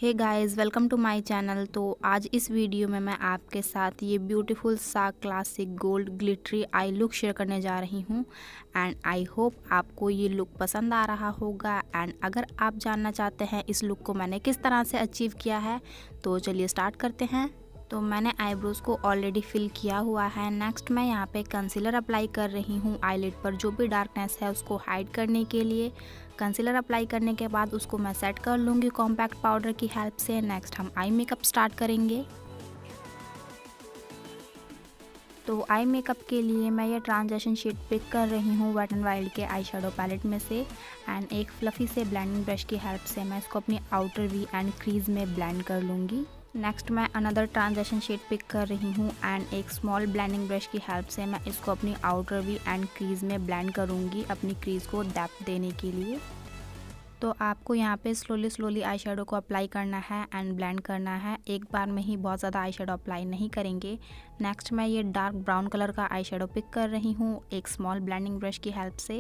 Hey guys, welcome to my channel. तो आज इस वीडियो में मैं आपके साथ ये ब्यूटीफुल सा classic gold glittery I look share करने जा रही हूँ एंड आई होप आपको ये लुक पसंद आ रहा होगा। एंड अगर आप जानना चाहते हैं इस लुक को मैंने किस तरह से अचीव किया है तो चलिए स्टार्ट करते हैं। तो मैंने आईब्रोज़ को ऑलरेडी फिल किया हुआ है। नेक्स्ट मैं यहाँ पे कंसीलर अप्लाई कर रही हूँ आईलिड पर जो भी डार्कनेस है उसको हाइड करने के लिए। कंसीलर अप्लाई करने के बाद उसको मैं सेट कर लूँगी कॉम्पैक्ट पाउडर की हेल्प से। नेक्स्ट हम आई मेकअप स्टार्ट करेंगे। तो आई मेकअप के लिए मैं ये ट्रांजिशन शेड पिक कर रही हूँ वेट एंड वाइल्ड के आई शेडो पैलेट में से एंड एक फ्लफ़ी से ब्लेंडिंग ब्रश की हेल्प से मैं इसको अपनी आउटर वी एंड क्रीज में ब्लेंड कर लूँगी। नेक्स्ट मैं अनदर ट्रांजिशन शेड पिक कर रही हूँ एंड एक स्मॉल ब्लेंडिंग ब्रश की हेल्प से मैं इसको अपनी आउटर वी एंड क्रीज में ब्लेंड करूँगी अपनी क्रीज को डेप्थ देने के लिए। तो आपको यहाँ पे स्लोली आई शेडो को अप्लाई करना है एंड ब्लेंड करना है, एक बार में ही बहुत ज़्यादा आई शेडो अप्लाई नहीं करेंगे। नेक्स्ट मैं ये डार्क ब्राउन कलर का आई शेडो पिक कर रही हूँ एक स्मॉल ब्लेंडिंग ब्रश की हेल्प से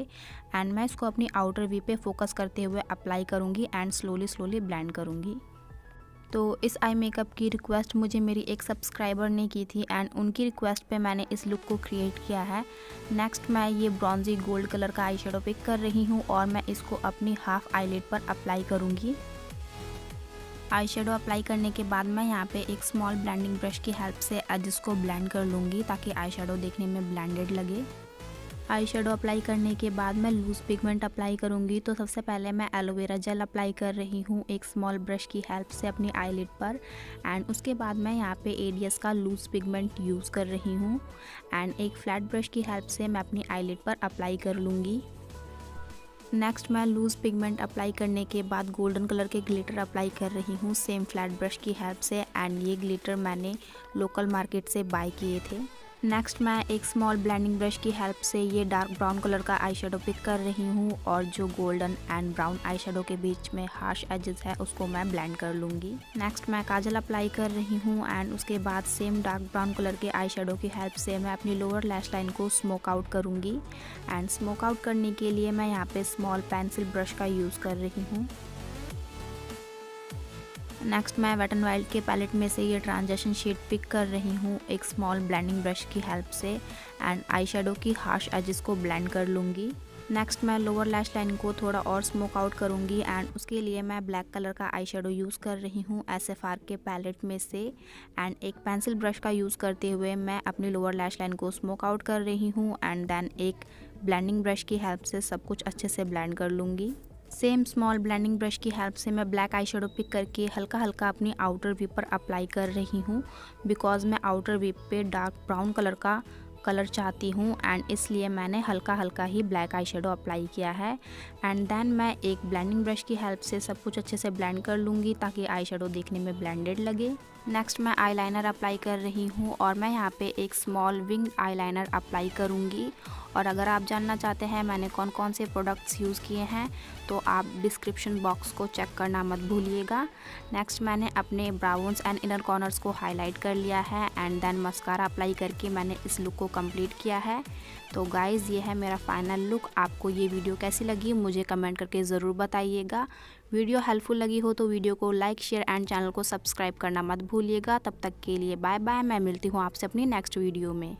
एंड मैं इसको अपनी आउटर वी पे फोकस करते हुए अप्लाई करूँगी एंड स्लोली ब्लेंड करूँगी। तो इस आई मेकअप की रिक्वेस्ट मुझे मेरी एक सब्सक्राइबर ने की थी एंड उनकी रिक्वेस्ट पे मैंने इस लुक को क्रिएट किया है। नेक्स्ट मैं ये ब्रॉन्जी गोल्ड कलर का आई शेडो पिक कर रही हूँ और मैं इसको अपनी हाफ आईलिड पर अप्लाई करूँगी। आई शेडो अप्लाई करने के बाद मैं यहाँ पे एक स्मॉल ब्लेंडिंग ब्रश की हेल्प से एजेस को ब्लेंड कर लूँगी ताकि आई शेडो देखने में ब्लेंडेड लगे। आई शेडो अप्लाई करने के बाद मैं लूज़ पिगमेंट अप्लाई करूँगी। तो सबसे पहले मैं एलोवेरा जेल अप्लाई कर रही हूँ एक स्मॉल ब्रश की हेल्प से अपनी आईलिड पर एंड उसके बाद मैं यहाँ पे एडीएस का लूज़ पिगमेंट यूज़ कर रही हूँ एंड एक फ्लैट ब्रश की हेल्प से मैं अपनी आईलिड पर अप्लाई कर लूँगी। नेक्स्ट मैं लूज़ पिगमेंट अप्लाई करने के बाद गोल्डन कलर के ग्लिटर अप्लाई कर रही हूँ सेम फ्लैट ब्रश की हेल्प से एंड ये ग्लिटर मैंने लोकल मार्केट से बाय किए थे। नेक्स्ट मैं एक स्मॉल ब्लेंडिंग ब्रश की हेल्प से ये डार्क ब्राउन कलर का आई शेडो पिक कर रही हूँ और जो golden and brown eye shadow के बीच में हार्श एजेस है उसको मैं ब्लेंड कर लूँगी। नेक्स्ट मैं काजल अप्लाई कर रही हूँ एंड उसके बाद सेम डार्क ब्राउन कलर के आई शेडो की हेल्प से मैं अपनी लोअर लैश लाइन को स्मोक आउट करूँगी एंड स्मोक आउट करने के लिए मैं यहाँ पे स्मॉल पेंसिल ब्रश का यूज़ कर रही हूँ। नेक्स्ट मैं वेट एंड वाइल्ड के पैलेट में से ये ट्रांजिशन शेड पिक कर रही हूँ एक स्मॉल ब्लेंडिंग ब्रश की हेल्प से एंड आई शेडो की हार्श एजेस को ब्लेंड कर लूँगी। नेक्स्ट मैं लोअर लैश लाइन को थोड़ा और स्मोक आउट करूँगी एंड उसके लिए मैं ब्लैक कलर का आई शेडो यूज़ कर रही हूँ एसएफआर के पैलेट में से एंड एक पेंसिल ब्रश का यूज़ करते हुए मैं अपनी लोअर लैश लाइन को स्मोक आउट कर रही हूँ एंड देन एक ब्लेंडिंग ब्रश की हेल्प से सब कुछ अच्छे से ब्लेंड कर लूँगी। सेम स्मॉल ब्लेंडिंग ब्रश की हेल्प से मैं ब्लैक आई शेडो पिक करके हल्का अपनी आउटर वी पर अप्लाई कर रही हूँ बिकॉज मैं आउटर वी पे डार्क ब्राउन कलर का कलर चाहती हूँ एंड इसलिए मैंने हल्का ही ब्लैक आई शेडो अप्लाई किया है एंड देन मैं एक ब्लेंडिंग ब्रश की हेल्प से सब कुछ अच्छे से ब्लेंड कर लूँगी ताकि आई शेडो देखने में ब्लेंडेड लगे। नेक्स्ट मैं आईलाइनर अप्लाई कर रही हूँ और मैं यहाँ पे एक स्मॉल विंग आईलाइनर अप्लाई करूँगी और अगर आप जानना चाहते हैं मैंने कौन से प्रोडक्ट्स यूज़ किए हैं तो आप डिस्क्रिप्शन बॉक्स को चेक करना मत भूलिएगा। नेक्स्ट मैंने अपने ब्राउन्स एंड इनर कॉर्नर्स को हाईलाइट कर लिया है एंड देन मस्कारा अप्लाई करके मैंने इस लुक को कंप्लीट किया है। तो गाइज़ ये है मेरा फाइनल लुक। आपको ये वीडियो कैसी लगी मुझे कमेंट करके ज़रूर बताइएगा। वीडियो हेल्पफुल लगी हो तो वीडियो को लाइक शेयर एंड चैनल को सब्सक्राइब करना मत भूलिएगा। तब तक के लिए बाय बाय। मैं मिलती हूँ आपसे अपनी नेक्स्ट वीडियो में।